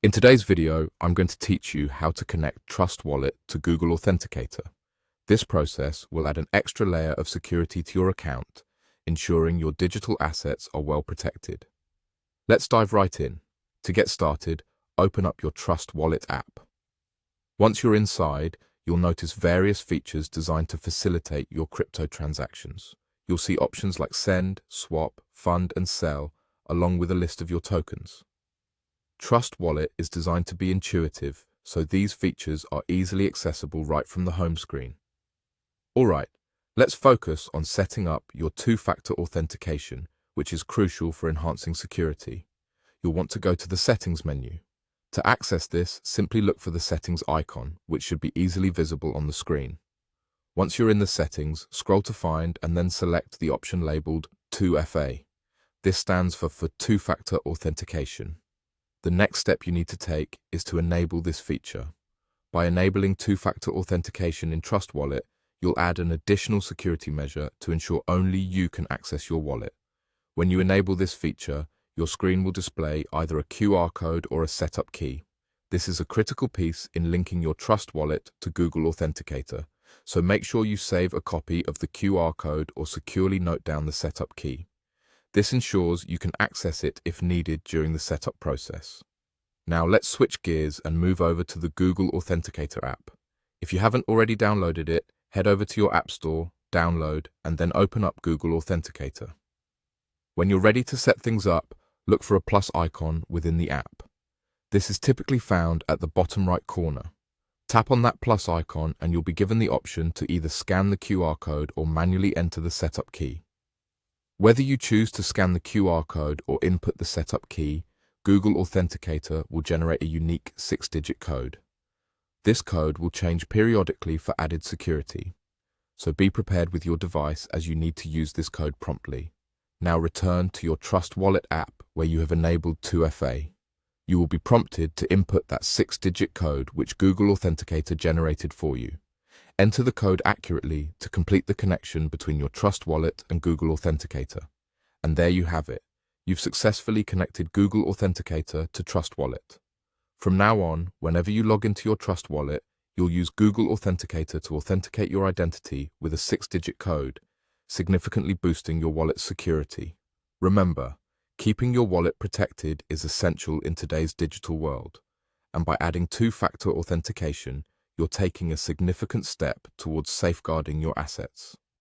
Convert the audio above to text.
In today's video, I'm going to teach you how to connect Trust Wallet to Google Authenticator. This process will add an extra layer of security to your account, ensuring your digital assets are well protected. Let's dive right in. To get started, open up your Trust Wallet app. Once you're inside, you'll notice various features designed to facilitate your crypto transactions. You'll see options like send, swap, fund, and sell, along with a list of your tokens. Trust Wallet is designed to be intuitive, so these features are easily accessible right from the home screen. Alright, let's focus on setting up your two-factor authentication, which is crucial for enhancing security. You'll want to go to the Settings menu. To access this, simply look for the Settings icon, which should be easily visible on the screen. Once you're in the Settings, scroll to Find and then select the option labeled 2FA. This stands for two-factor authentication. The next step you need to take is to enable this feature. By enabling two-factor authentication in Trust Wallet, you'll add an additional security measure to ensure only you can access your wallet. When you enable this feature, your screen will display either a QR code or a setup key. This is a critical piece in linking your Trust Wallet to Google Authenticator, so make sure you save a copy of the QR code or securely note down the setup key. This ensures you can access it if needed during the setup process. Now let's switch gears and move over to the Google Authenticator app. If you haven't already downloaded it, head over to your App Store, download, and then open up Google Authenticator. When you're ready to set things up, look for a plus icon within the app. This is typically found at the bottom right corner. Tap on that plus icon and you'll be given the option to either scan the QR code or manually enter the setup key. Whether you choose to scan the QR code or input the setup key, Google Authenticator will generate a unique 6-digit code. This code will change periodically for added security, so be prepared with your device as you need to use this code promptly. Now return to your Trust Wallet app where you have enabled 2FA. You will be prompted to input that 6-digit code which Google Authenticator generated for you. Enter the code accurately to complete the connection between your Trust Wallet and Google Authenticator. And there you have it. You've successfully connected Google Authenticator to Trust Wallet. From now on, whenever you log into your Trust Wallet, you'll use Google Authenticator to authenticate your identity with a 6-digit code, significantly boosting your wallet's security. Remember, keeping your wallet protected is essential in today's digital world, and by adding two-factor authentication, you're taking a significant step towards safeguarding your assets.